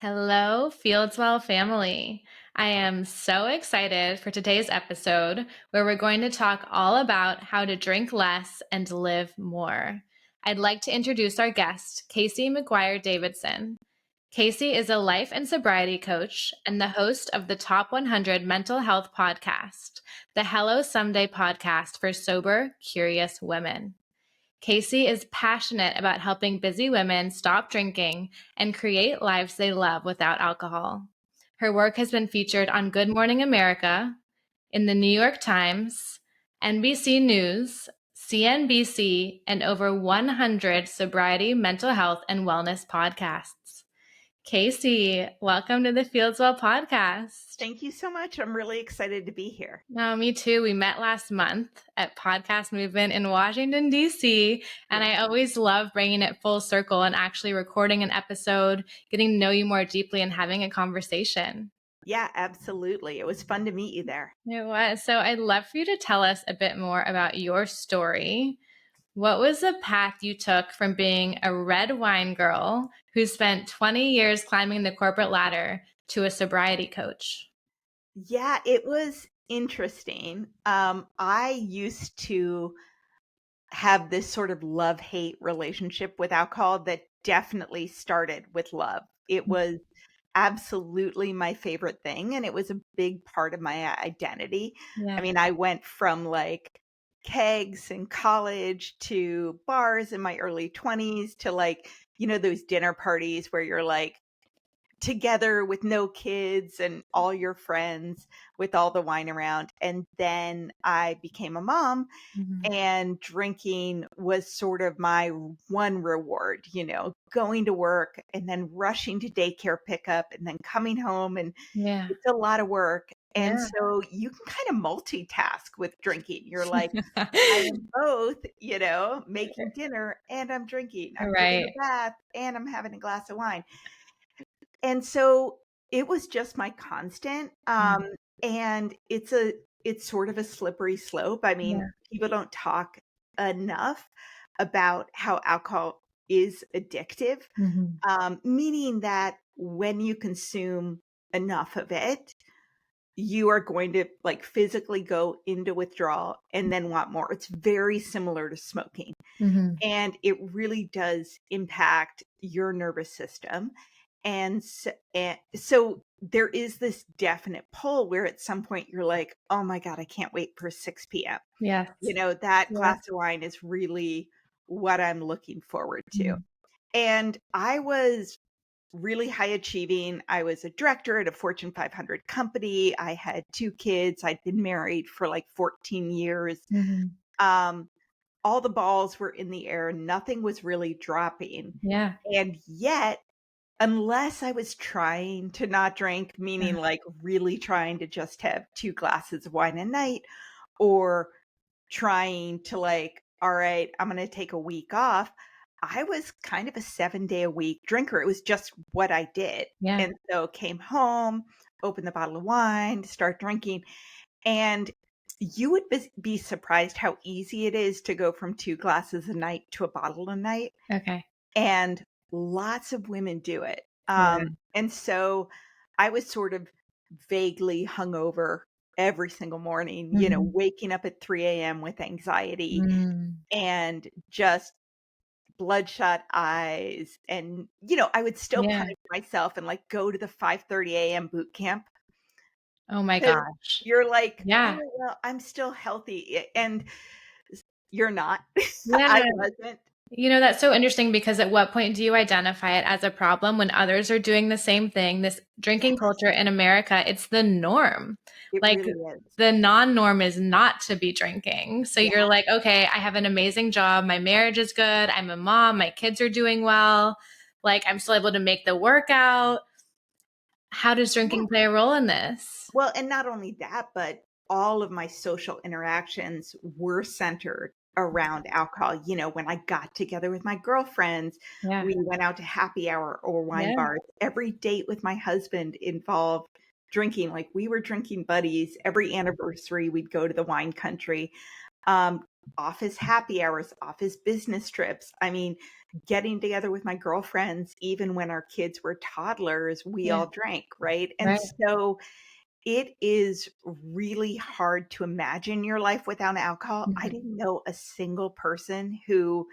Hello, Fieldswell family. I am so excited for today's episode where we're going to talk all about how to drink less and live more. I'd like to introduce our guest, Casey McGuire Davidson. Casey is a life and sobriety coach and the host of the Top 100 Mental Health Podcast, the Hello Someday podcast for sober, curious women. Casey is passionate about helping busy women stop drinking and create lives they love without alcohol. Her work has been featured on Good Morning America, in the New York Times, NBC News, CNBC, and over 100 sobriety, mental health, and wellness podcasts. Casey, welcome to the Fieldswell Podcast. Thank you so much. I'm really excited to be here. No, me too. We met last month at Podcast Movement in Washington, D.C., and I always love bringing it full circle and actually recording an episode, getting to know you more deeply, and having a conversation. Yeah, absolutely. It was fun to meet you there. It was. So I'd love for you to tell us a bit more about your story. What was the path you took from being a red wine girl who spent 20 years climbing the corporate ladder to a sobriety coach? Yeah, it was interesting. I used to have this sort of love-hate relationship with alcohol that definitely started with love. It was absolutely my favorite thing, and it was a big part of my identity. Yeah. I mean, I went from like kegs in college to bars in my early 20s to like, those dinner parties where you're like together with no kids and all your friends with all the wine around. And then I became a mom, and drinking was sort of my one reward, going to work and then rushing to daycare pickup and then coming home. And Yeah. it's a lot of work. And Yeah. so you can kind of multitask with drinking. You're like, I am both, making dinner and I'm drinking. I'm taking Right. a bath and I'm having a glass of wine. And so it was just my constant. And it's sort of a slippery slope. I mean, Yeah. people don't talk enough about how alcohol is addictive, meaning that when you consume enough of it, you are going to like physically go into withdrawal and then want more. It's very similar to smoking. And it really does impact your nervous system. And so there is this definite pull where at some point you're like, oh my God, I can't wait for 6 p.m. Yes. That Yeah. glass of wine is really what I'm looking forward to. Mhm. And I was really high achieving. I was a director at a Fortune 500 company. I had 2 kids. I'd been married for like 14 years. Um, all the balls were in the air. Nothing was really dropping. Yeah. And yet, unless I was trying to not drink, meaning like really trying to just have 2 glasses of wine a night, or trying to like, all right, I'm going to take a week off, I was kind of a 7-day-a-week drinker. It was just what I did. Yeah. And so came home, opened the bottle of wine, start drinking. And you would be surprised how easy it is to go from 2 glasses a night to a bottle a night. Okay. And lots of women do it. Yeah. And so I was sort of vaguely hungover every single morning, waking up at 3 a.m. with anxiety and just bloodshot eyes. And, I would still Yeah. punish myself and like go to the 5:30 a.m. boot camp. Oh my 'Cause gosh. you're like, Yeah. oh, well, I'm still healthy. And you're not. Yeah. I wasn't. That's so interesting because at what point do you identify it as a problem when others are doing the same thing? This drinking culture in America, it's the norm. It Like really is. the non-norm is not to be drinking. So Yeah. you're like, okay, I have an amazing job. My marriage is good. I'm a mom. My kids are doing well. Like I'm still able to make the workout. How does drinking play a role in this? Well, and not only that, but all of my social interactions were centered around alcohol. When I got together with my girlfriends, Yeah. we went out to happy hour or wine Yeah. bars. Every date with my husband involved drinking. Like we were drinking buddies. Every anniversary, we'd go to the wine country. office happy hours, office business trips. I mean, getting together with my girlfriends, even when our kids were toddlers, we Yeah. all drank, right? And Right. so it is really hard to imagine your life without alcohol. I Mhm. didn't know a single person who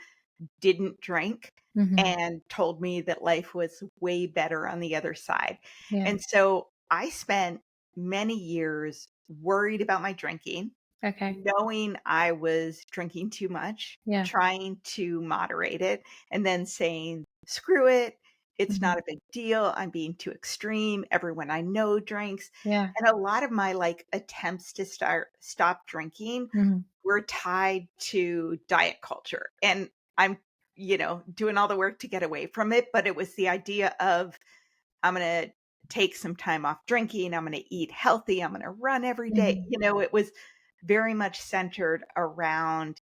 didn't drink Mhm. and told me that life was way better on the other side. Yeah. And so I spent many years worried about my drinking, Okay. knowing I was drinking too much, Yeah. trying to moderate it, and then saying, screw it. It's Mhm. not a big deal. I'm being too extreme. Everyone I know drinks. Yeah. And a lot of my like attempts to stop drinking Mhm. were tied to diet culture. And I'm, doing all the work to get away from it. But it was the idea of I'm going to take some time off drinking. I'm going to eat healthy. I'm going to run every day. Mhm. It was very much centered around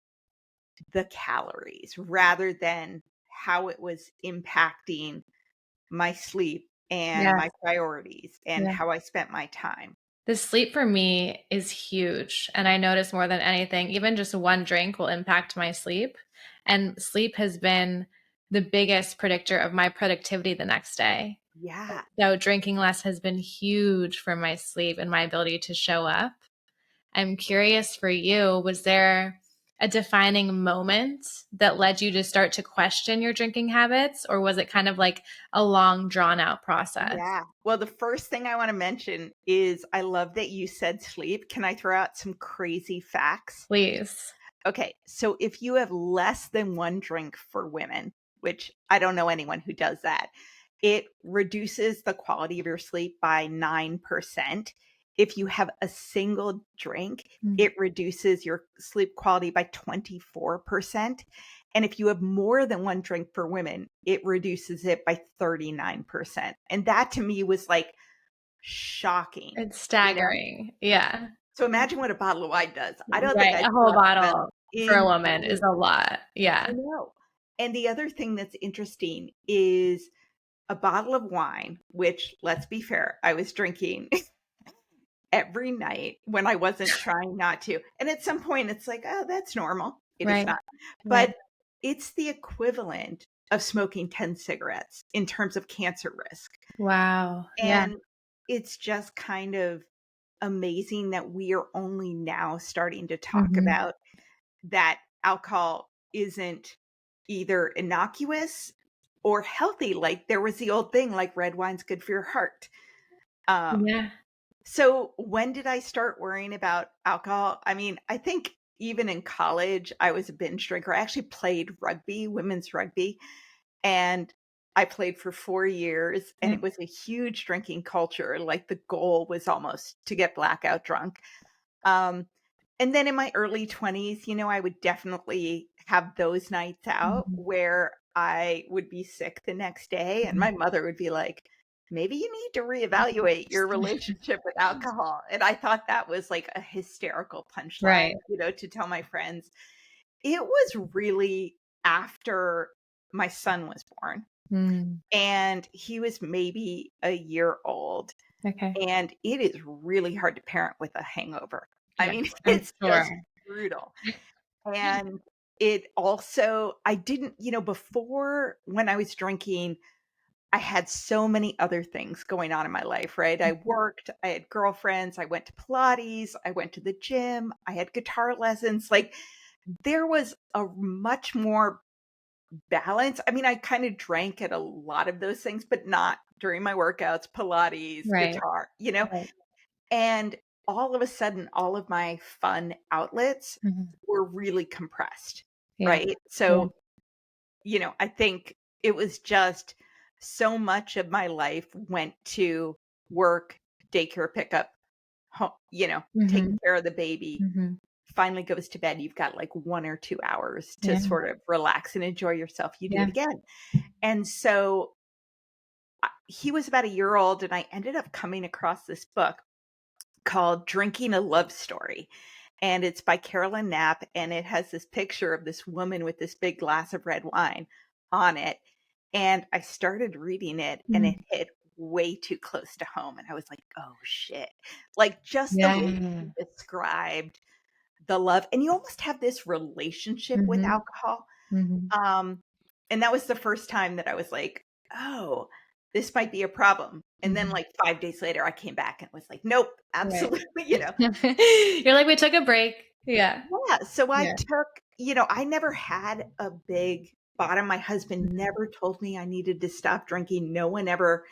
the calories rather than how it was impacting my sleep and Yes. my priorities and Yeah. how I spent my time. The sleep for me is huge. And I notice more than anything, even just one drink will impact my sleep. And sleep has been the biggest predictor of my productivity the next day. Yeah. So drinking less has been huge for my sleep and my ability to show up. I'm curious for you, was there a defining moment that led you to start to question your drinking habits, or was it kind of like a long, drawn out process? Yeah. Well, the first thing I want to mention is I love that you said sleep. Can I throw out some crazy facts? Please. Okay. So if you have less than one drink for women, which I don't know anyone who does that, it reduces the quality of your sleep by 9%. If you have a single drink, Mm. it reduces your sleep quality by 24%. And if you have more than one drink for women, it reduces it by 39%. And that to me was like shocking, It's you know? staggering. Yeah. So imagine what a bottle of wine does. I don't think Right. I A whole slept well bottle for a in woman is a lot. I Yeah. know. And the other thing that's interesting is a bottle of wine, which let's be fair, I was drinking every night when I wasn't trying not to. And at some point it's like, oh, that's normal. It is Right. not. Right. But it's the equivalent of smoking 10 cigarettes in terms of cancer risk. Wow. Yeah. And it's just kind of amazing that we are only now starting to talk Mhm. about that alcohol isn't either innocuous or healthy. Like there was the old thing, like red wine's good for your heart. Um, Yeah. so when did I start worrying about alcohol? I mean, I think even in college, I was a binge drinker. I actually played rugby, women's rugby, and I played for 4 years, and Yeah. it was a huge drinking culture. Like the goal was almost to get blackout drunk. Um, and then in my early 20s, I would definitely have those nights out Mhm. where I would be sick the next day, and Mhm. my mother would be like, maybe you need to reevaluate your relationship with alcohol. And I thought that was like a hysterical punchline, Right. to tell my friends. It was really after my son was born, Mm. and he was maybe a year old. Okay. And it is really hard to parent with a hangover. I Yes, mean, I'm it's sure. just brutal. And it also I didn't before when I was drinking, I had so many other things going on in my life, right? I worked, I had girlfriends, I went to Pilates, I went to the gym, I had guitar lessons. Like, there was a much more balance. I mean, I kind of drank at a lot of those things, but not during my workouts, Pilates, Right. guitar. Right. And all of a sudden, all of my fun outlets Mhm. were really compressed, Yeah. right? Yeah. So, I think it was just so much of my life went to work, daycare pickup, taking Mhm. care of the baby, Mhm. finally goes to bed. You've got like 1 or 2 hours to Yeah. sort of relax and enjoy yourself. You do Yeah. it again. And so he was about a year old, and I ended up coming across this book called Drinking a Love Story. And it's by Carolyn Knapp. And it has this picture of this woman with this big glass of red wine on it. And I started reading it, and it Mhm. hit way too close to home. And I was like, oh shit. Like just the way Yeah. you described the love, and you almost have this relationship with Mhm. alcohol. Mhm. Um, and that was the first time that I was like, "Oh, this might be a problem." And then, Mhm. like, 5 days later, I came back and was like, "Nope, Right. absolutely," You're like, "We took a break." Yeah. Yeah, so I Yeah. took I never had a big bottom. My husband Mhm. never told me I needed to stop drinking. No one ever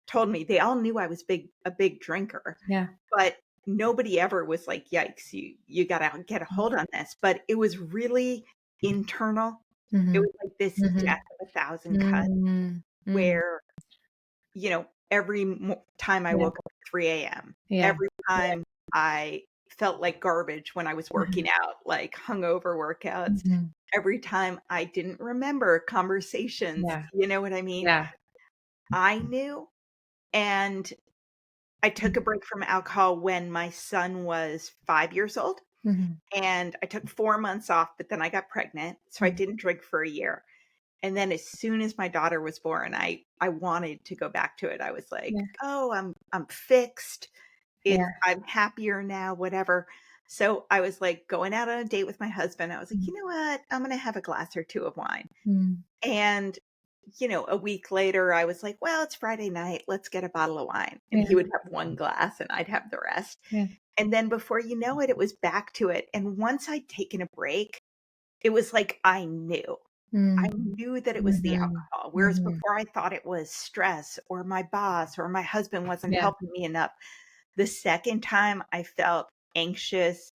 told me. They all knew I was a big drinker, Yeah. but nobody ever was like, "Yikes, you gotta get a hold on this." But it was really internal. It Mhm. was like this Mhm. death of a thousand cuts Mm. Mm. where, every time I Yeah. woke up at 3 a.m., Yeah. every time I felt like garbage when I was working Mhm. out, like hungover workouts, Mhm. every time I didn't remember conversations, Yeah. you know what I mean? Yeah. I knew, and I took a break from alcohol when my son was 5 years old, Mhm. and I took 4 months off, but then I got pregnant, so I Mhm. didn't drink for a year. And then as soon as my daughter was born, I wanted to go back to it. I was like, Yeah. "Oh, I'm fixed. Yeah. I'm happier now, whatever." So I was like going out on a date with my husband. I was like, Mm. "You know what? I'm gonna have a glass or 2 of wine." Mm. And, a week later, I was like, "Well, it's Friday night. Let's get a bottle of wine." And Yeah. he would have 1 glass and I'd have the rest. Yeah. And then before you know it, it was back to it. And once I'd taken a break, it was like I knew. I Mm. knew that it was the Mhm. alcohol, whereas Mhm. before I thought it was stress or my boss or my husband wasn't Yeah. helping me enough. The second time I felt anxious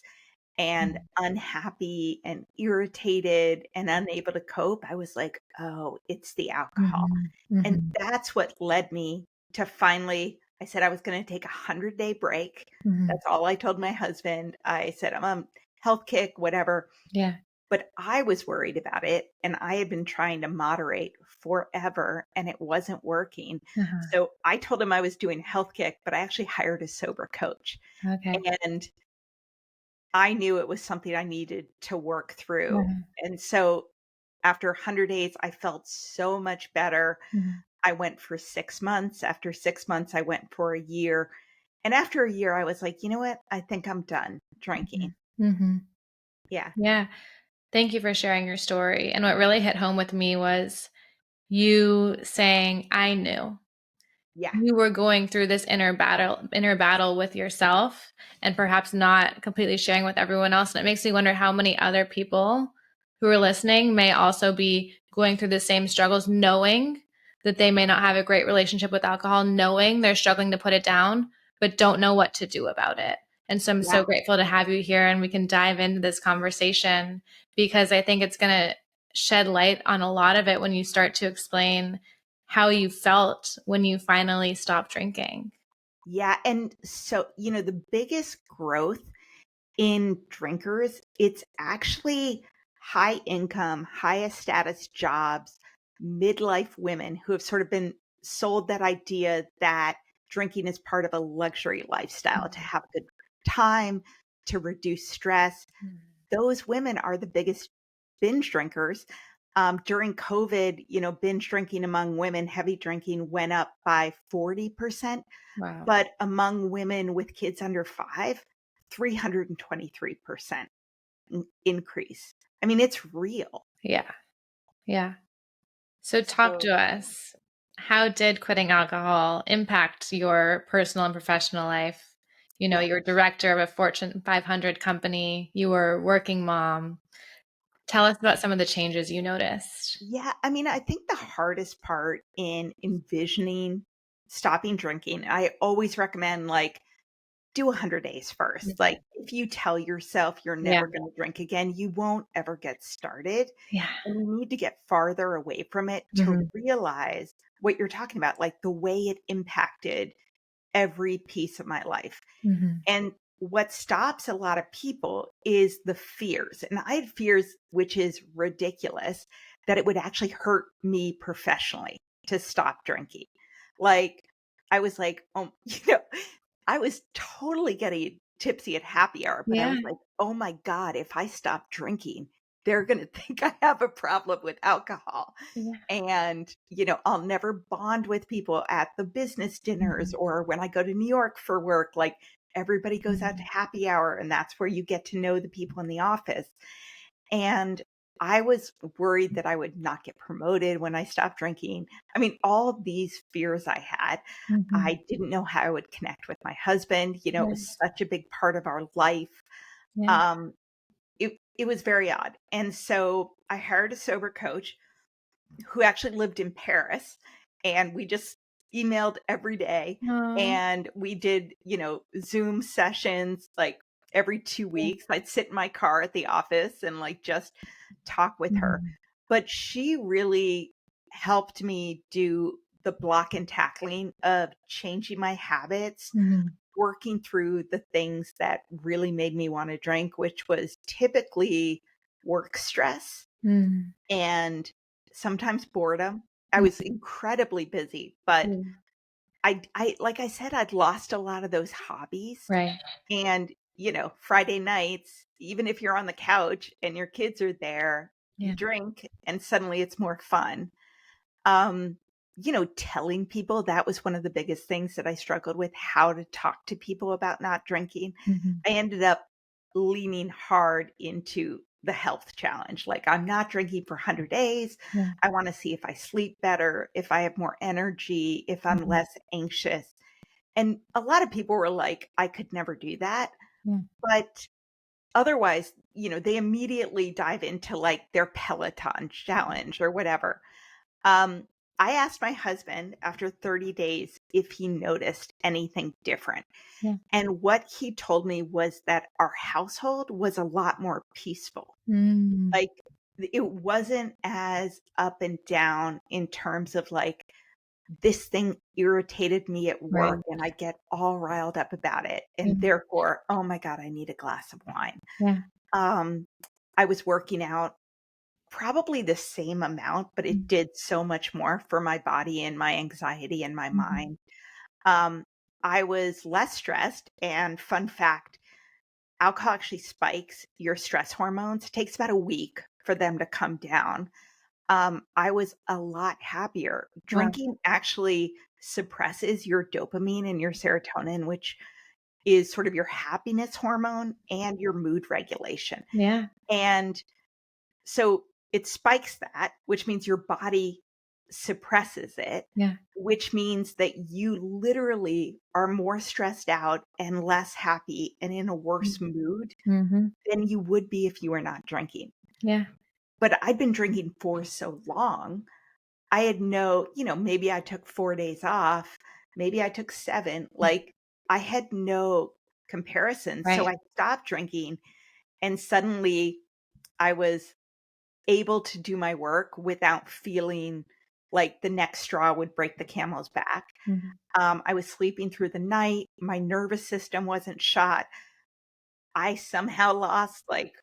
and Mhm. unhappy and irritated and unable to cope, I was like, "Oh, it's the alcohol." Mhm. And Mhm. that's what led me to finally I said I was gonna take a 100-day break. Mhm. That's all I told my husband. I said, "I'm on health kick, whatever." Yeah. But I was worried about it, and I had been trying to moderate forever, and it wasn't working. Uh-huh. So I told him I was doing health kick, but I actually hired a sober coach. Okay. And I knew it was something I needed to work through. Uh-huh. And so after 100 days, I felt so much better. Mhm. I went for 6 months. After 6 months, I went for a year. And after a year, I was like, "You know what? I think I'm done drinking." Mhm. Mhm. Yeah. Yeah. Thank you for sharing your story. And what really hit home with me was you saying, "I knew." Yeah. You were going through this inner battle with yourself and perhaps not completely sharing with everyone else. And it makes me wonder how many other people who are listening may also be going through the same struggles, knowing that they may not have a great relationship with alcohol, knowing they're struggling to put it down, but don't know what to do about it. And so I'm Yeah. so grateful to have you here and we can dive into this conversation because I think it's going to shed light on a lot of it when you start to explain how you felt when you finally stopped drinking. Yeah, and so, the biggest growth in drinkers, it's actually high income, highest status jobs, midlife women who have sort of been sold that idea that drinking is part of a luxury lifestyle to Mhm. have a good time, to reduce stress. Mhm. Those women are the biggest binge drinkers. During COVID, binge drinking among women, heavy drinking went up by 40%. Wow. But among women with kids under 5, 323% increase. I mean, it's real. Yeah. Yeah. So talk So to us. How did quitting alcohol impact your personal and professional life? yeah. You're director of a Fortune 500 company, you were a working mom. Tell us about some of the changes you noticed. Yeah, I mean, I think the hardest part in envisioning stopping drinking, I always recommend, like, do 100 days first. Mhm. Like, if you tell yourself you're Yeah. never gonna drink again, you won't ever get started, Yeah. and you need to get farther away from it to Mhm. realize what you're talking about, like, the way it impacted every piece of my life. Mhm. And what stops a lot of people is the fears. And I had fears, which is ridiculous, that it would actually hurt me professionally to stop drinking. Like, I was like, oh, I was totally getting tipsy at happy hour, but I Yeah. was like, oh my God, if I stop drinking, they're going to think I have a problem with alcohol. Yeah. And, I'll never bond with people at the business dinners Mhm. or when I go to New York for work. Like, everybody goes out to happy hour, and that's where you get to know the people in the office. And I was worried that I would not get promoted when I stopped drinking. I mean, all of these fears I had. Mhm. I didn't know how I would connect with my husband. You know, it Right. was such a big part of our life. Yeah. Um, it was very odd. And so I hired a sober coach who actually lived in Paris, and we just emailed every day, Aw. and we did, Zoom sessions like every 2 Yeah. weeks. I'd sit in my car at the office and like just talk with her. Mhm. But she really helped me do the block and tackling of changing my habits, Mhm. working through the things that really made me want to drink, which was typically work stress Mhm. and sometimes boredom. I was Mhm. incredibly busy, but Yeah. I like I said, I'd lost a lot of those hobbies. Right. And, Friday nights, even if you're on the couch and your kids are there, you Yeah. drink and suddenly it's more fun. Telling people, that was one of the biggest things that I struggled with, how to talk to people about not drinking. Mhm. I ended up leaning hard into the health challenge. Like, I'm not drinking for 100 days. Yeah. I want to see if I sleep better, if I have more energy, if I'm Mhm. less anxious. And a lot of people were like, I could never do that. Yeah. But otherwise, they immediately dive into like their Peloton challenge or whatever. Um, I asked my husband after 30 days if he noticed anything different. Yeah. And what he told me was that our household was a lot more peaceful. Mm. Like, it wasn't as up and down in terms of like, this thing irritated me at Right. work and I get all riled up about it. Yeah. And therefore, oh my God, I need a glass of wine. Yeah. Um, I was working out probably the same amount, but it Mhm. did so much more for my body and my anxiety and my Mhm. mind. Um, I was less stressed. And fun fact, alcohol actually spikes your stress hormones. It takes about a week for them to come down. I was a lot happier. Wow. Drinking actually suppresses your dopamine and your serotonin, which is sort of your happiness hormone and your mood regulation. Yeah. And so it spikes that, which means your body suppresses it, Yeah. which means that you literally are more stressed out and less happy and in a worse mood Mhm. than you would be if you were not drinking. Yeah. But I'd been drinking for so long, I had maybe I took 4 days off, maybe I took 7, like, I had no comparison, so Right. I stopped drinking, and suddenly I was able to do my work without feeling like the next straw would break the camel's back. Mhm. I was sleeping through the night, my nervous system wasn't shot. I somehow lost, like,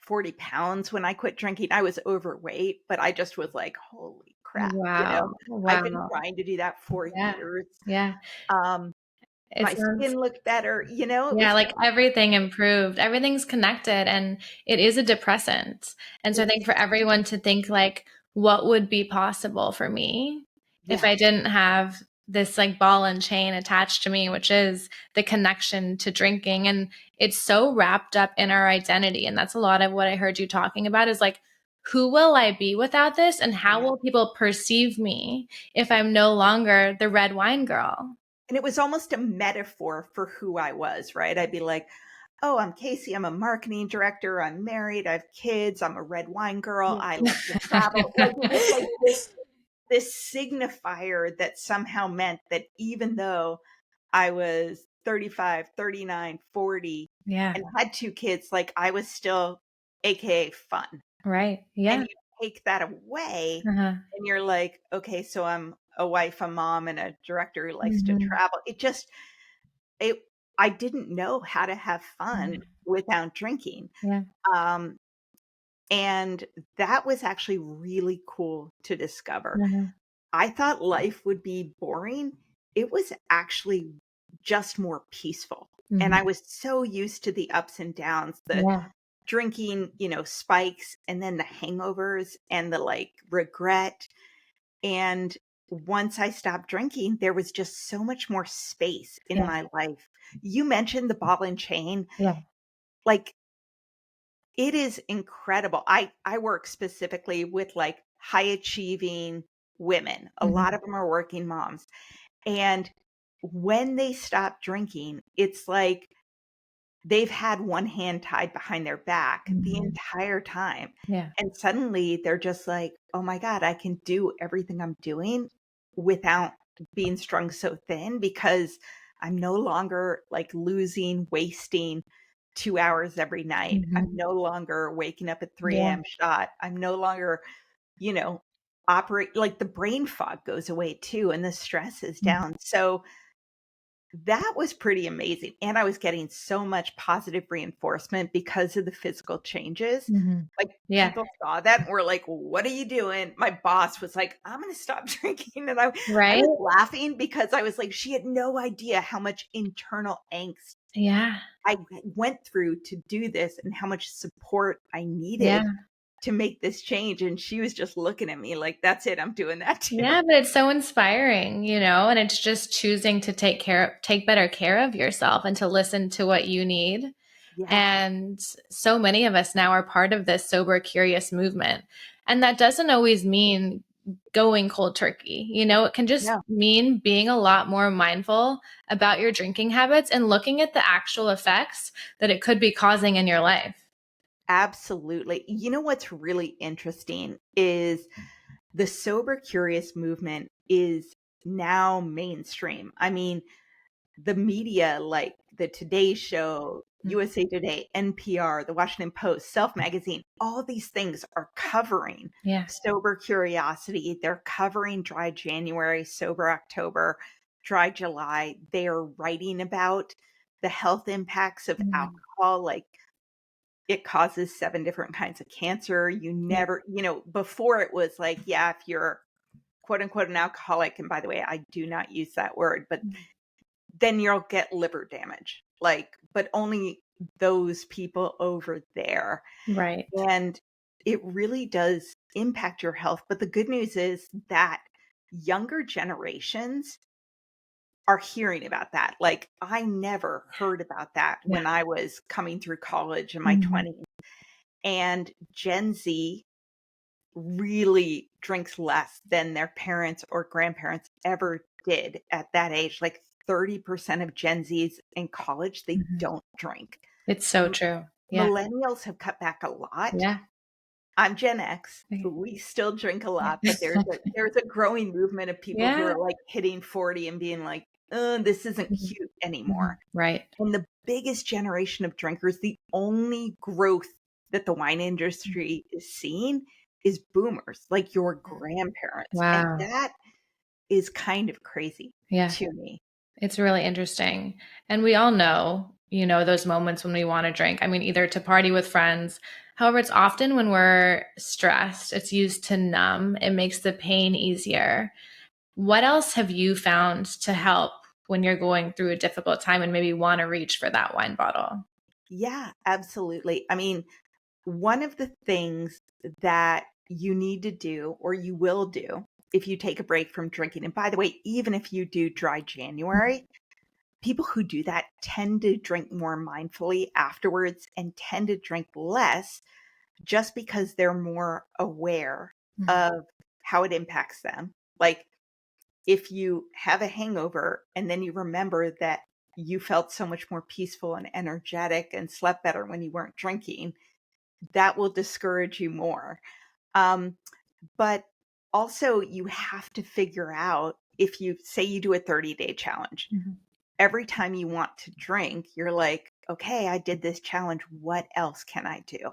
40 pounds when I quit drinking. I was overweight, but I just was like, "Holy crap," Wow. I've been Wow. trying to do that for Yeah. years. Yeah. Um, It my sounds skin looked better, it Yeah, was like everything improved. Everything's connected and it is a depressant. And so I it's think for everyone to think like, what would be possible for me if yeah, I didn't have this like ball and chain attached to me, which is the connection to drinking. And it's so wrapped up in our identity. And that's a lot of what I heard you talking about is like, who will I be without this? And how yeah. will people perceive me if I'm no longer the red wine girl? And it was almost a metaphor for who I was, right? I'd be like, "Oh, I'm Casey. I'm a marketing director. I'm married. I have kids. I'm a red wine girl. I love to travel." Like, it was like this signifier that somehow meant that even though I was 35, 39, 40, Yeah. and had 2 kids, like, I was still AKA fun. Right. And Yeah. you take that away, Uh-huh. and you're like, "Okay, so I'm a wife, a mom, and a director who likes to Mhm. travel." It I didn't know how to have fun Mhm. without drinking. Yeah. Um, and that was actually really cool to discover. Mhm. I thought life would be boring. It was actually just more peaceful. And I Mhm. was so used to the ups and downs, the Yeah. drinking, spikes and then the hangovers and the like regret. And once I stopped drinking, there was just so much more space in Yeah. my life. You mentioned the ball and chain. Yeah. Like, it is incredible. I work specifically with, like, high achieving women. A lot Mhm. of them are working moms, and when they stop drinking, it's like they've had one hand tied behind their back the Mhm. entire time, Yeah. and suddenly they're just like, "Oh my god, I can do everything I'm doing without being strung so thin because I'm no longer, like, wasting 2 hours every night. I'm Mhm. no longer waking up at 3 Yeah. AM shot. I'm no longer, you know, operate like, the brain fog goes away too, and the stress is Mhm. down." So that was pretty amazing, and I was getting so much positive reinforcement because of the physical changes. Mhm. Like, Yeah. people saw that and were like, "What are you doing?" My boss was like, "I'm gonna stop drinking," and I Right? was laughing because I was like, she had no idea how much internal angst Yeah. I went through to do this and how much support I Yeah. needed to make this change, and she was just looking at me like, "That's it, I'm doing that too." Yeah, but it's so inspiring, and it's just choosing to take better care of yourself and to listen to what you need. Yeah, And so many of us now are part of this sober curious movement. And that doesn't always mean going cold turkey. It can just yeah. mean being a lot more mindful about your drinking habits and looking at the actual effects that it could be causing in your life. Absolutely. You know what's really interesting is the sober curious movement is now mainstream. I mean, the media like the Today Show, Mm. USA Today, NPR, the Washington Post, Self Magazine, all these things are covering Yeah. sober curiosity. They're covering dry January, sober October, dry July. They are writing about the health impacts of Mm. alcohol, like it causes 7 different kinds of cancer. You Yeah. never, before it was like, yeah, if you're quote unquote an alcoholic, and by the way, I do not use that word, but Mm. then you'll get liver damage. Like, but only those people over there. Right. And it really does impact your health. But the good news is that younger generations are hearing about that. Like, I never heard about that Yeah. when I was coming through college in my Mhm. 20s. And Gen Z really drinks less than their parents or grandparents ever did at that age. Like, 30% of Gen Zs in college, they Mhm. don't drink. It's so M true. Yeah. Millennials have cut back a lot. Yeah. I'm Gen X. Okay. We still drink a Yeah. lot, but there's a growing movement of people who Yeah. are, like, hitting 40 and being like, this isn't Mhm. cute anymore." Mhm. Right. And the biggest generation of drinkers, the only growth that the wine industry is seeing is boomers, like your grandparents, and Wow. that is kind of crazy Yeah. to me. It's really interesting. And we all know, those moments when we want to drink. I mean, either to party with friends. However, it's often when we're stressed, it's used to numb. It makes the pain easier. What else have you found to help when you're going through a difficult time and maybe want to reach for that wine bottle? Yeah, absolutely. I mean, one of the things that you need to do or you will do if you take a break from drinking, and by the way, even if you do dry January, people who do that tend to drink more mindfully afterwards and tend to drink less just because they're more aware Mhm. of how it impacts them. Like, if you have a hangover and then you remember that you felt so much more peaceful and energetic and slept better when you weren't drinking, that will discourage you more. Um, but also, you have to figure out, if you say you do a 30-day challenge, Mhm. every time you want to drink, you're like, okay, I did this challenge. What else can I do?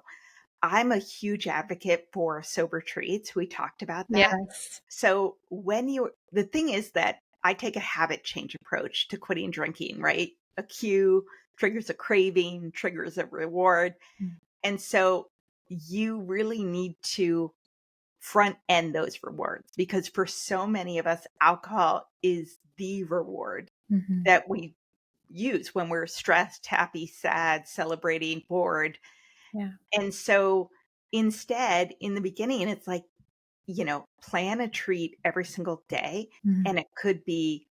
I'm a huge advocate for sober treats. We talked about that. Yes. So the thing is that I take a habit change approach to quitting drinking, right? A cue triggers a craving, triggers a reward. Mm. And so you really need to front end those rewards, because for so many of us, alcohol is the reward Mhm. that we use when we're stressed, happy, sad, celebrating, bored. Yeah. And so instead, in the beginning, it's like plan a treat every single day. Mhm. And it could be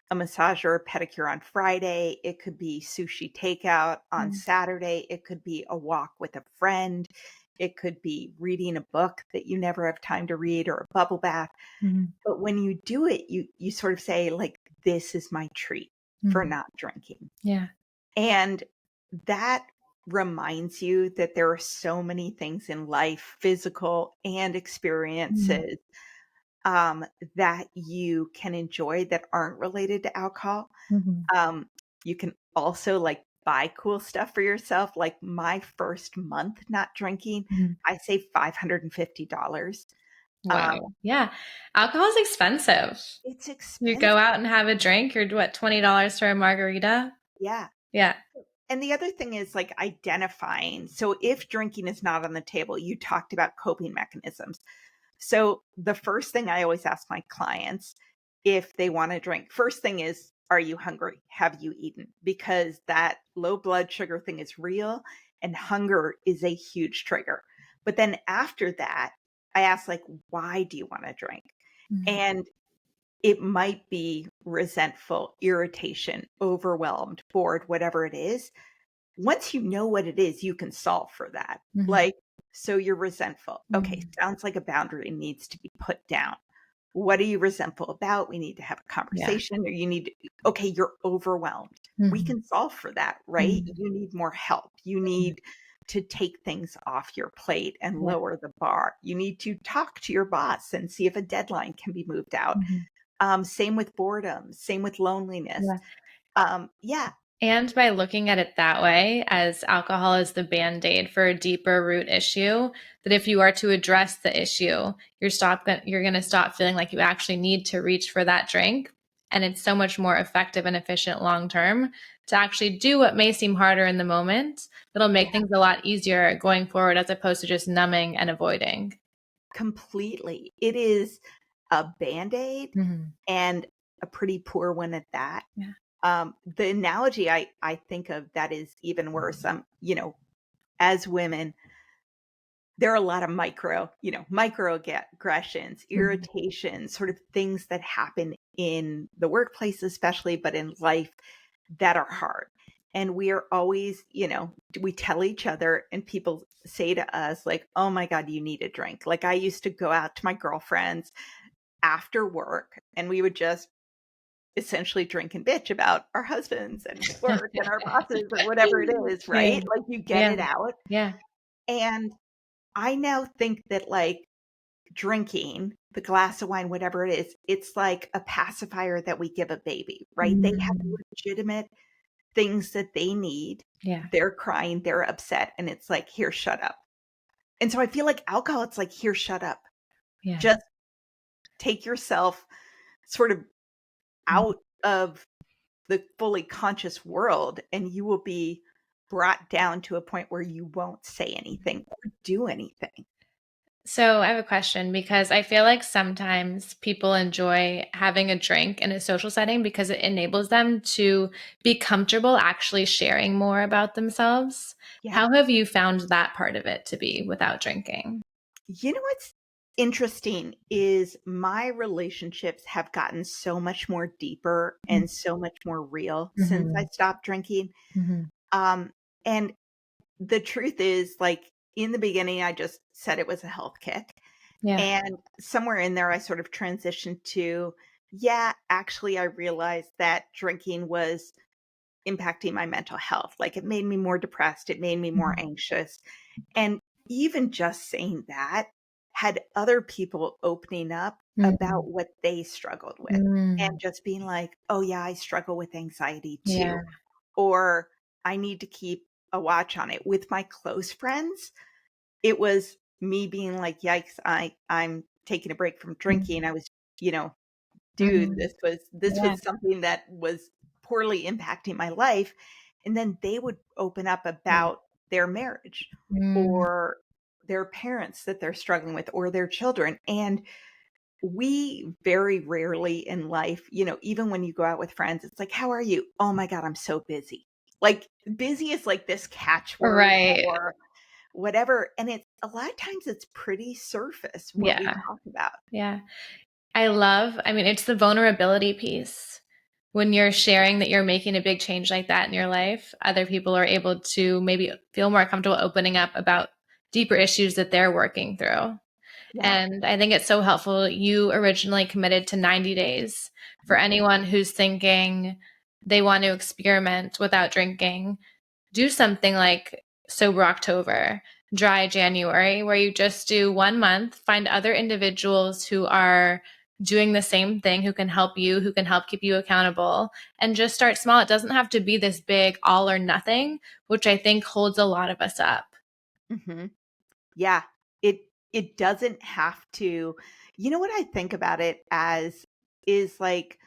a massage or a pedicure on Friday. It could be sushi takeout on Mm. Saturday. It could be a walk with a friend. It could be reading a book that you never have time to read or a bubble bath. Mhm. But when you do it, you sort of say, like, this is my treat for Mhm. not drinking. Yeah. And that reminds you that there are so many things in life, physical and Mhm. experiences, um, that you can enjoy that aren't related to alcohol. Mhm. Um, you can also, like, buy cool stuff for yourself. Like, my first month not drinking, Mhm. I saved $550. Um, Wow. Yeah. Alcohol is expensive. it's You go expensive. out and have a drink, you're what, $20 for a margarita? Yeah. Yeah. And the other thing is, like, identifying. So if drinking is not on the table, you talked about coping mechanisms. So the first thing I always ask my clients if they want to drink, first thing is, are you hungry? Have you eaten? Because that low blood sugar thing is real and hunger is a huge trigger. But then after that, I ask, like, why do you want to drink? Mhm. And it might be resentful, irritation, overwhelmed, bored, whatever it is. Once you know what it is, you can solve for that. Mhm. Like, so you're resentful. Okay, Mhm. sounds like a boundary needs to be put down. What are you resentful about? We need to have a Yeah. conversation, or you need to, okay, you're overwhelmed. We Mhm. can solve for that, right? Mhm. You need more help. You Mhm. need to take things off your plate and Yeah. lower the bar. You need to talk to your boss and see if a deadline can be moved out. Mhm. Same with boredom, same with loneliness. Yeah. Yeah, And by looking at it that way, as alcohol is the band-aid for a deeper root issue, that if you are to address the issue, you're going to stop feeling like you actually need to reach for that drink. And it's so much more effective and efficient long term to actually do what may seem harder in the moment. That'll make yeah, things a lot easier going forward as opposed to just numbing and avoiding. completely. It is a Band-Aid Mhm. and a pretty poor one at that. Yeah. The analogy I think of that is even worse, as women, there are a lot of microaggressions, Mhm. irritations, sort of things that happen in the workplace, especially, but in life that are hard. And we are always, we tell each other, and people say to us, like, oh my God, you need a drink. Like, I used to go out to my girlfriends after work and we would just essentially drink and bitch about our husbands and work and our bosses or whatever it is, Yeah. right? Like, you get Yeah. it out. Yeah. And I now think that, like, drinking the glass of wine, whatever it is, it's like a pacifier that we give a baby, right? They have Mhm. legitimate things that they need. Yeah. They're crying, they're upset, and it's like, here, shut up. And so I feel like alcohol, it's like, here, shut up. Yeah. Just take yourself sort of Mhm. out of the fully conscious world, and you will be brought down to a point where you won't say anything or do anything. So I have a question because I feel like sometimes people enjoy having a drink in a social setting because it enables them to be comfortable actually sharing more about themselves. Yeah. How have you found that part of it to be without drinking? You know what's interesting is my relationships have gotten so much more deeper and so much more real since I Mhm. stopped drinking. Mhm. Um, and the truth is, like, in the beginning, I just said it was a health kick. Yeah. And somewhere in there, I sort of transitioned to, yeah, actually, I realized that drinking was impacting my mental health. Like, it made me more depressed, it made me more Mhm. anxious. And even just saying that had other people opening up Mhm. about what they struggled with and Mm. just being like, oh, yeah, I struggle with anxiety Yeah. too. Or I need to keep a watch on it. With my close friends, it was me being like, "Yikes, I'm taking a break from Mhm. drinking." I was, you know, "Dude, Mhm. this was Yeah. something that was poorly impacting my life." And then they would open up Yeah. about their marriage Mm. or their parents that they're struggling with or their children. And we very rarely in life, even when you go out with friends, it's like, "How are you?" "Oh my God, I'm so busy." Like, busy is like this catchword Right. or whatever, and it's a lot of times it's pretty surface what we Yeah. talk about. Yeah. I mean, it's the vulnerability piece. When you're sharing that you're making a big change like that in your life, other people are able to maybe feel more comfortable opening up about deeper issues that they're working through. Yeah. And I think it's so helpful. You originally committed to 90 days. For anyone who's thinking they want to experiment without drinking, do something like Sober October, Dry January, where you just do 1 month, find other individuals who are doing the same thing, who can help you, who can help keep you accountable, and just start small. It doesn't have to be this big all or nothing, which I think holds a lot of us up. Hmm. Yeah. It doesn't have to, you know what I think about it as is like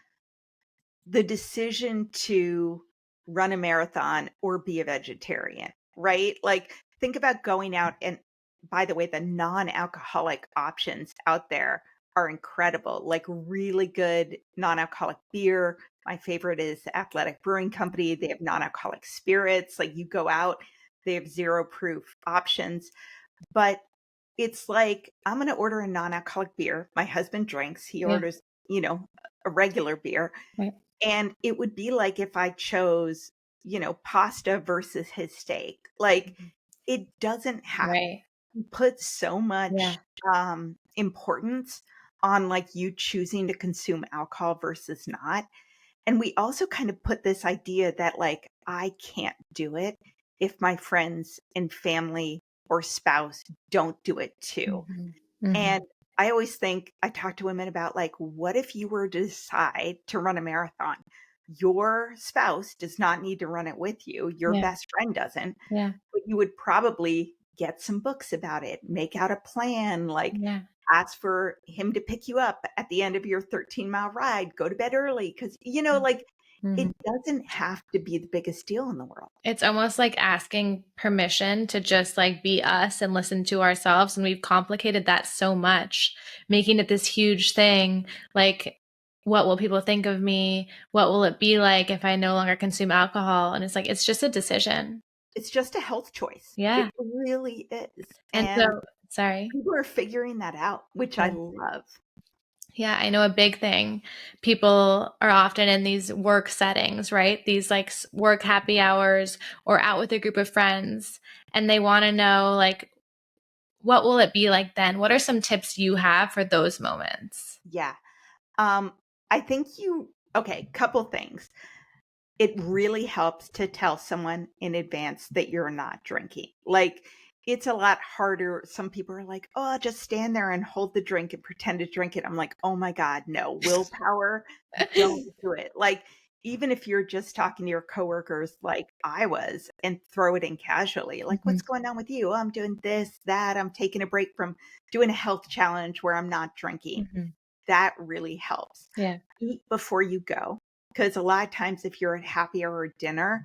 the decision to run a marathon or be a vegetarian, right? Like, think about going out and, by the way, the non-alcoholic options out there are incredible, like really good non-alcoholic beer. My favorite is Athletic Brewing Company. They have non-alcoholic spirits. Like, you go out, they have zero proof options. But it's like, I'm going to order a non-alcoholic beer. My husband drinks. He Yeah. orders, a regular beer. Right. And it would be like if I chose, pasta versus his steak. Like, it doesn't have Right. to put so Yeah. much importance on like you choosing to consume alcohol versus not. And we also kind of put this idea that like I can't do it if my friends and family or spouse don't do it too. Mhm. And Mhm. I talk to women about like, what if you were to decide to run a marathon? Your spouse does not need to run it with you. Your Yeah. best friend doesn't, Yeah. but you would probably get some books about it, make out a plan, like Yeah. ask for him to pick you up at the end of your 13-mile ride, go to bed early. Cause like Mhm. it doesn't have to be the biggest deal in the world. It's almost like asking permission to just like be us and listen to ourselves. And we've complicated that so much, making it this huge thing. Like, what will people think of me? What will it be like if I no longer consume alcohol? And it's like, it's just a decision. It's just a health choice. It Yeah. really is. And And so, sorry. people are figuring that out, which I Yeah. love. Yeah, I know a big thing. People are often in these work settings, right? These like work happy hours or out with a group of friends, and they want to know like, what will it be like then? What are some tips you have for those moments? Yeah. Um, I think okay, couple things. It really helps to tell someone in advance that you're not drinking. Like, it's a lot harder. Some people are like, oh, just stand there and hold the drink and pretend to drink it. I'm like, oh my God, no. Willpower, don't do it. Like, even if you're just talking to your coworkers like I was and throw it in casually, like, Mhm. what's going on with you? "Oh, I'm doing this, that. I'm taking a break from doing a health challenge where I'm not drinking." Mhm. That really helps. Yeah. Eat before you go, because a lot of times if you're at happy hour or dinner,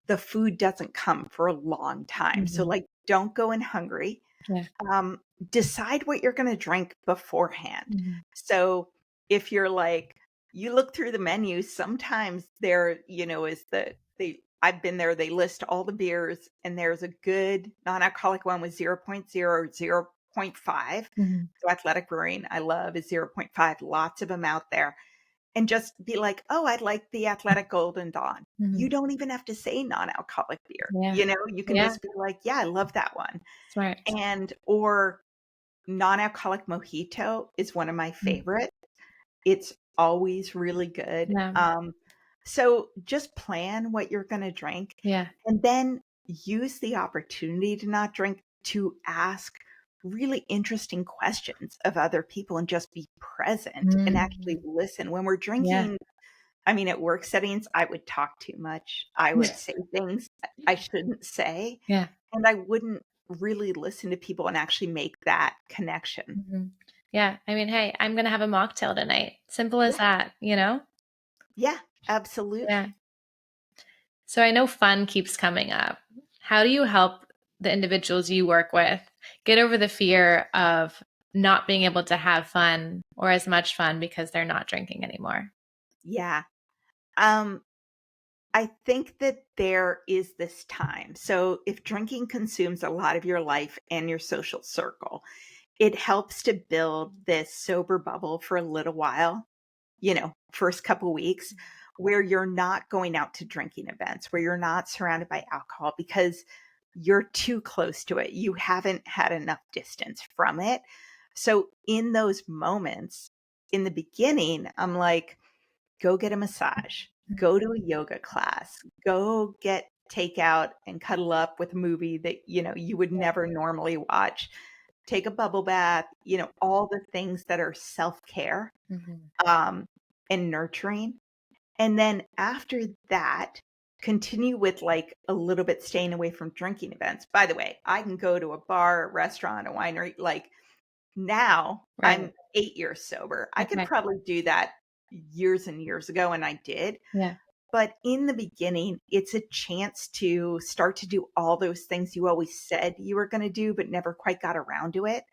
the food doesn't come for a long time. So, Mhm. like, don't go in hungry. Yeah. Um, Decide what you're gonna drink beforehand. Mhm. So, if you're like you look through the menu, sometimes there, is I've been there, they list all the beers, and there's a good non-alcoholic one with 0.0 or 0.5. Mhm. So Athletic Brewing, I love, is 0.5, lots of them out there. And just be like, "Oh, I'd like the Athletic Golden Dawn." You Mhm. don't even have to say non-alcoholic beer, Yeah. you can Yeah. just be like, "Yeah, I love that one." Smart. And or non-alcoholic mojito is one of my Mm. favorite. It's always really good. Yeah. So just plan what you're gonna drink Yeah. and then use the opportunity to not drink to ask really interesting questions of other people and just be present and actually Mm. listen. When we're Yeah. drinking, I mean, at work settings, I would talk too much. I would say things I shouldn't say, Yeah. and I wouldn't really listen to people and actually make that connection. Mhm. Yeah. I mean, hey, I'm gonna have a mocktail tonight. Simple as Yeah, that, you know? yeah, absolutely. Yeah. So I know fun keeps coming up. How do you help the individuals you work with get over the fear of not being able to have fun or as much fun because they're not drinking anymore? Yeah. Um, I think that there is this time. So if drinking consumes a lot of your life and your social circle, it helps to build this sober bubble for a little while, first couple weeks where you're not going out to drinking events, where you're not surrounded by alcohol because you're too close to it. You haven't had enough distance from it. So in those moments, in the beginning, I'm like, go get a massage, go to a yoga class, go get takeout and cuddle up with a movie that, you would never normally watch. Take a bubble bath, all the things that are self-care, Mhm. um, and nurturing. And then after that, continue with like a little bit staying away from drinking events. By the way, I can go to a bar, a restaurant, a winery. Like now Right. I'm 8 years sober. I could Okay. probably do that years and years ago, and I did. Yeah. But in the beginning, it's a chance to start to do all those things you always said you were going to do, but never quite got around to it.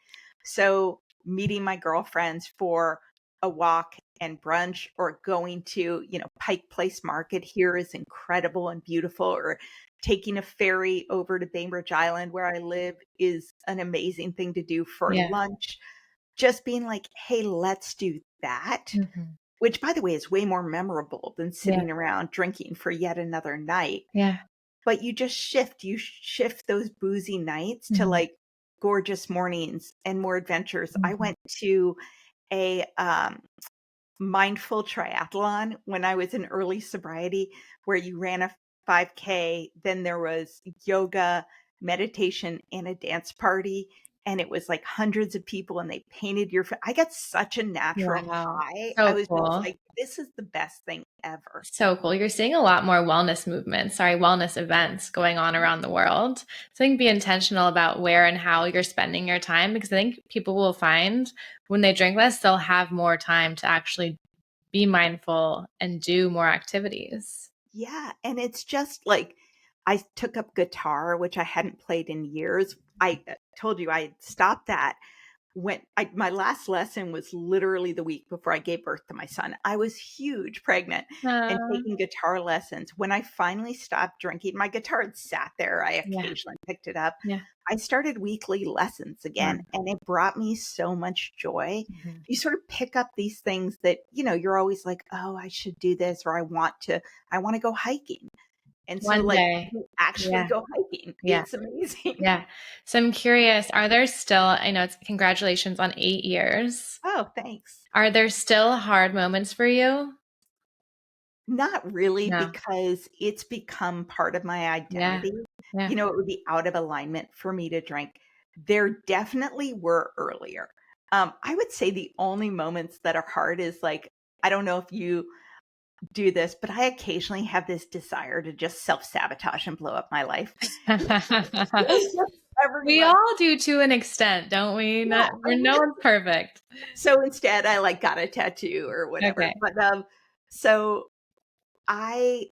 So meeting my girlfriends for a walk and brunch, or going to, Pike Place Market here is incredible and beautiful, or taking a ferry over to Bainbridge Island where I live is an amazing thing to do for Yeah. lunch. Just being like, hey, let's do that, Mhm. which, by the way, is way more memorable than Yeah. sitting around drinking for yet another night. Yeah. But you shift those boozy nights to Mhm. like gorgeous mornings and more adventures. I Mhm. went to a mindful triathlon when I was in early sobriety, where you ran a 5K, then there was yoga, meditation, and a dance party. And it was like hundreds of people, and they painted I got such a natural Wow. high. I So was just cool. like, this is the best thing ever. So cool. You're seeing a lot more wellness events going on around the world. So I think be intentional about where and how you're spending your time, because I think people will find when they drink less, they'll have more time to actually be mindful and do more activities. Yeah, and it's just like I took up guitar, which I hadn't played in years. I told you I had stopped that when my last lesson was literally the week before I gave birth to my son. I was huge pregnant and Uh, taking guitar lessons. When I finally stopped drinking, my guitar had sat there. I yeah. occasionally picked it up. Yeah. I started weekly lessons again, Wow. and it brought me so much joy. Mhm. You sort of pick up these things that, you're always like, oh, I should do this, or I want to go hiking. And so One like day. you actually Yeah. go hiking. Yeah. It's amazing. Yeah. So I'm curious, are there still, I know it's congratulations on 8 years. Oh, thanks. Are there still hard moments for you? Not really, No. because it's become part of my Yeah. identity. Yeah. It would be out of alignment for me to drink. There definitely were earlier. I would say the only moments that are hard is like, I don't know if you do this, but I occasionally have this desire to just self-sabotage and blow up my life. We Everyone. all do to an extent, don't we? Yeah, No one's perfect. so instead I like got a tattoo or whatever. Okay. But so I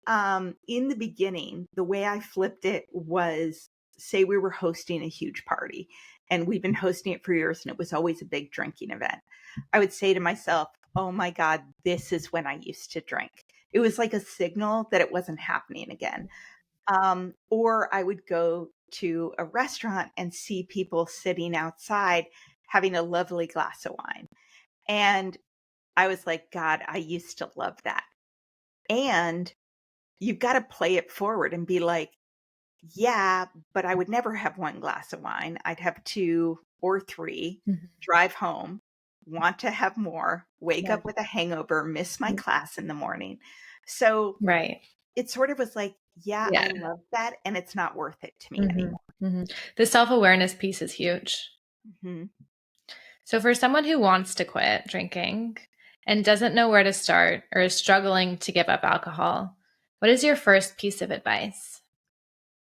in the beginning, the way I flipped it was, say we were hosting a huge party, and we've been hosting it for years, and it was always a big drinking event. I would say to myself, "Oh my god, this is when I used to drink." It was like a signal that it wasn't happening again. Or I would go to a restaurant and see people sitting outside having a lovely glass of wine. And I was like, God, I used to love that. And you've got to play it forward and be like, yeah, but I would never have one glass of wine. I'd have two or three, Mhm. drive home, want to have more, wake Yeah. up with a hangover, miss my class in the morning. So Right. it sort of was like, yeah, Yeah. I love that. And it's not worth it to me Mhm. anymore. Mhm. The self-awareness piece is huge. Mhm. So for someone who wants to quit drinking and doesn't know where to start or is struggling to give up alcohol, what is your first piece of advice?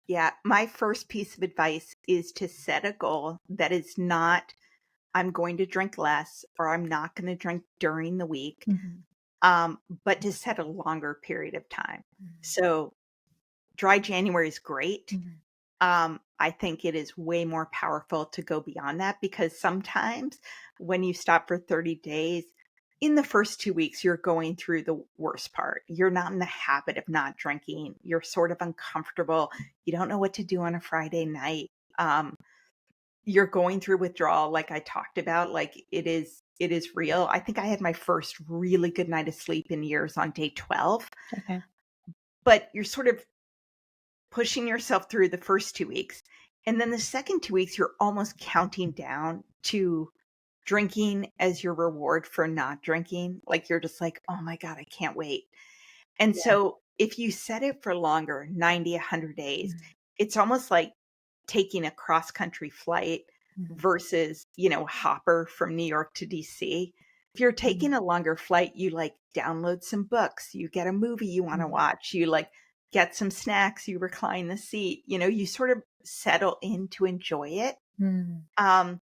Yeah. My first piece of advice is to set a goal that is not, I'm going to drink less, or I'm not going to drink during the week, Mhm. but to set a longer period of time. Mhm. So dry January is great. Mhm. I think it is way more powerful to go beyond that, because sometimes when you stop for 30 days, in the first 2 weeks, you're going through the worst part. You're not in the habit of not drinking. You're sort of uncomfortable. You don't know what to do on a Friday night. You're going through withdrawal, like I talked about. Like it is real. I think I had my first really good night of sleep in years on day 12, Okay. but you're sort of pushing yourself through the first 2 weeks. And then the second 2 weeks, you're almost counting down to drinking as your reward for not drinking. Like you're just like, oh my God, I can't wait. And Yeah. so if you set it for longer, 90, 100 days, Mhm. it's almost like taking a cross country flight Mhm. versus, hopper from New York to DC. If you're taking Mhm. a longer flight, you like download some books, you get a movie you want to Mhm. watch, you like get some snacks, you recline the seat, you sort of settle in to enjoy it. Mhm. Um,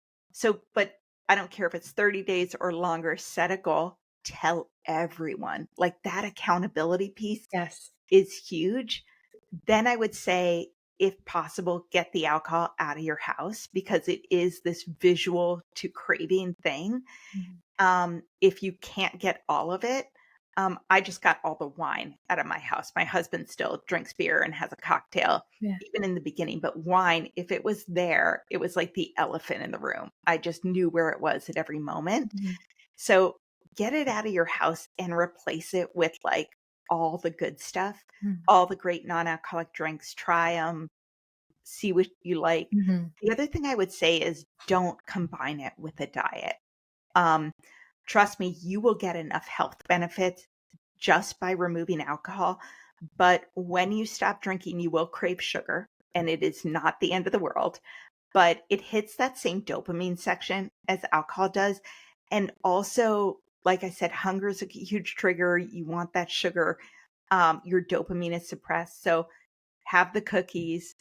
but I don't care if it's 30 days or longer, set a goal, tell everyone. Like that accountability piece Yes. is huge. Then I would say, if possible, get the alcohol out of your house because it is this visual to craving thing. Mhm. If you can't get all of it, I just got all the wine out of my house. My husband still drinks beer and has a cocktail, Yeah. even in the beginning. But wine, if it was there, it was like the elephant in the room. I just knew where it was at every moment. Mhm. So get it out of your house and replace it with like all the good stuff, Mhm. all the great non alcoholic drinks. Try them, see what you like. Mhm. The other thing I would say is don't combine it with a diet. Um, Trust me, you will get enough health benefits just by removing alcohol. But when you stop drinking, you will crave sugar, and it is not the end of the world. But it hits that same dopamine section as alcohol does. And also, like I said, hunger is a huge trigger. You want that sugar. Your dopamine is suppressed. So have the cookies,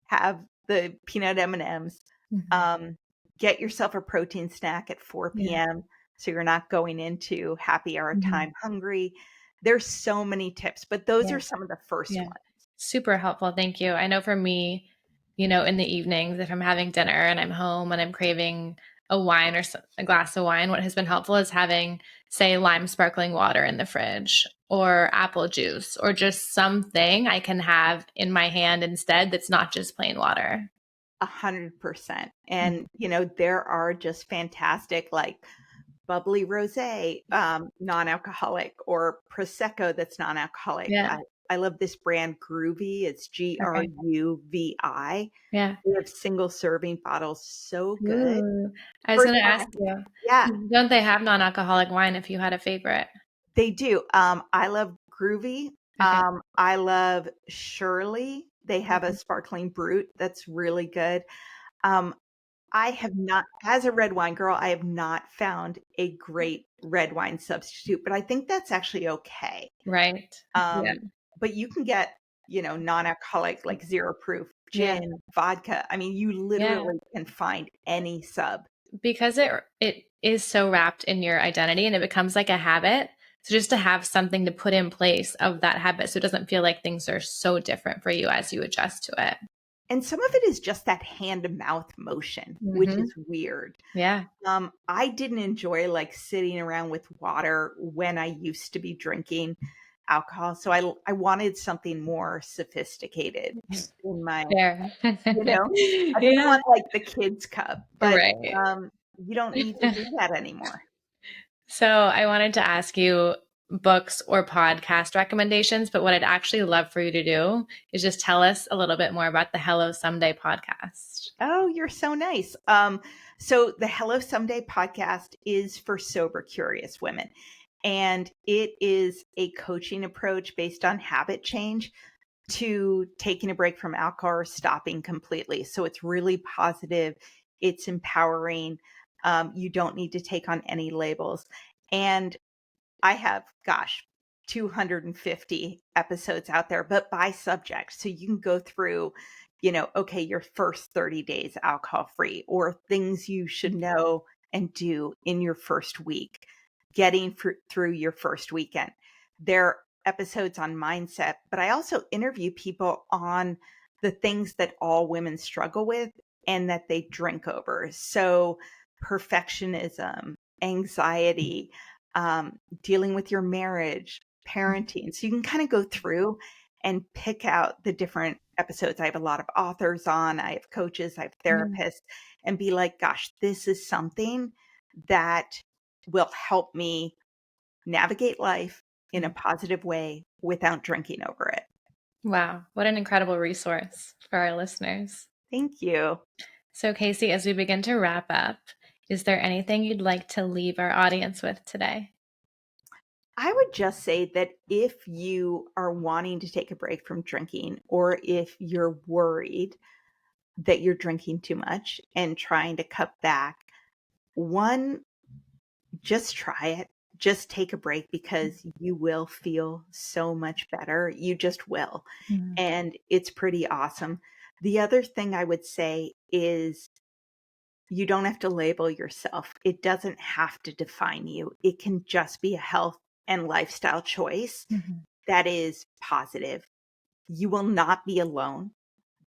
have the peanut M&Ms, Mhm. um, get yourself a protein snack at 4 Yeah. p.m. so you're not going into happy hour Mhm. time hungry. There's so many tips, but those Yeah. are some of the first Yeah. ones. Super helpful. Thank you. I know for me, in the evenings, if I'm having dinner and I'm home and I'm craving a wine or a glass of wine, what has been helpful is having, say, lime sparkling water in the fridge or apple juice or just something I can have in my hand instead that's not just plain water. 100%. Mhm. And, there are just fantastic, like bubbly rosé, non-alcoholic, or Prosecco that's non-alcoholic. Yeah. I love this brand Groovy. It's Okay. Gruvi. Yeah. They have single serving bottles. So good. Ooh. I was First going to time ask you, Yeah, don't they have non-alcoholic wine if you had a favorite? they do. I love Groovy. Okay. I love Shirley. They have a Mhm. sparkling brut that's really good. Um, I have not, as a red wine girl, I have not found a great red wine substitute, but I think that's actually okay. Right. Yeah. But you can get, non-alcoholic, like zero proof Yeah. gin, vodka. I mean, you Yeah. literally can find any sub. Because it is so wrapped in your identity and it becomes like a habit. So just to have something to put in place of that habit so it doesn't feel like things are so different for you as you adjust to it. And some of it is just that hand to mouth motion, which Mhm. is weird. Yeah. I didn't enjoy like sitting around with water when I used to be drinking alcohol. So I wanted something more sophisticated in my, Fair. you know, I didn't Yeah. want like the kids cup, but Right. you don't need to do that anymore. So I wanted to ask you books or podcast recommendations, but what I'd actually love for you to do is just tell us a little bit more about the Hello Someday podcast. Oh, you're so nice. So the Hello Someday podcast is for sober, curious women. And it is a coaching approach based on habit change to taking a break from alcohol or stopping completely. So it's really positive. It's empowering. You don't need to take on any labels. And I have, gosh, 250 episodes out there, but by subject. So you can go through, okay, your first 30 days alcohol free, or things you should know and do in your first week, getting through your first weekend. There are episodes on mindset, but I also interview people on the things that all women struggle with and that they drink over. So perfectionism, anxiety, dealing with your marriage, parenting. So you can kind of go through and pick out the different episodes. I have a lot of authors on, I have coaches, I have Mm. therapists, and be like, gosh, this is something that will help me navigate life in a positive way without drinking over it. Wow, what an incredible resource for our listeners. Thank you. So, Casey, as we begin to wrap up, is there anything you'd like to leave our audience with today? I would just say that if you are wanting to take a break from drinking, or if you're worried that you're drinking too much and trying to cut back, one, just try it. Just take a break because you will feel so much better. You just will. Mm. And it's pretty awesome. The other thing I would say is you don't have to label yourself. It doesn't have to define you. It can just be a health and lifestyle choice Mhm. that is positive. You will not be alone.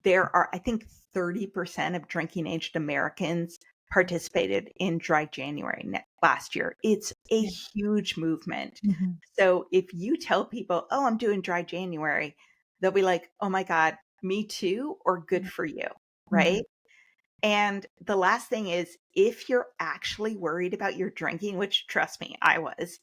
There are, I think, 30% of drinking aged Americans participated in Dry January last year. It's a Yeah. huge movement. Mhm. So if you tell people, oh, I'm doing Dry January, they'll be like, oh my God, me too, or good Yeah. for you. Mhm. Right. And the last thing is, if you're actually worried about your drinking, which trust me, I was,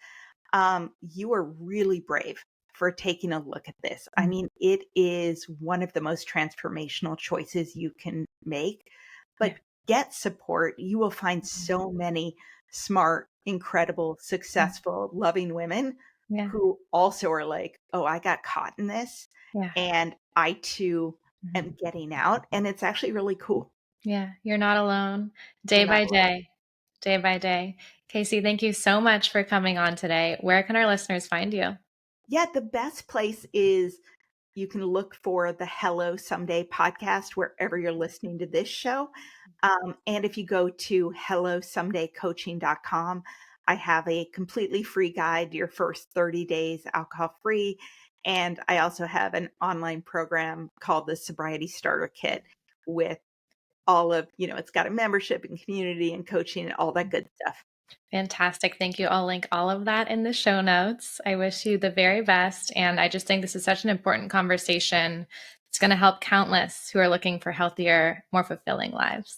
you are really brave for taking a look at this. I Mm. mean, it is one of the most transformational choices you can make, Yeah. but get support. You will find Mhm. so many smart, incredible, Mm. successful, loving women Yeah. who also are like, oh, I got caught in this Yeah. and I too am Mhm. getting out. And it's actually really cool. Yeah. You're not alone. Day You're not by alone. day, day by day. Casey, thank you so much for coming on today. Where can our listeners find you? Yeah, the best place is you can look for the Hello Someday podcast wherever you're listening to this show. And if you go to hellosomedaycoaching.com, I have a completely free guide to your first 30 days alcohol free. And I also have an online program called the Sobriety Starter Kit with all of, it's got a membership and community and coaching and all that good stuff. Fantastic. Thank you. I'll link all of that in the show notes. I wish you the very best. And I just think this is such an important conversation. It's going to help countless who are looking for healthier, more fulfilling lives.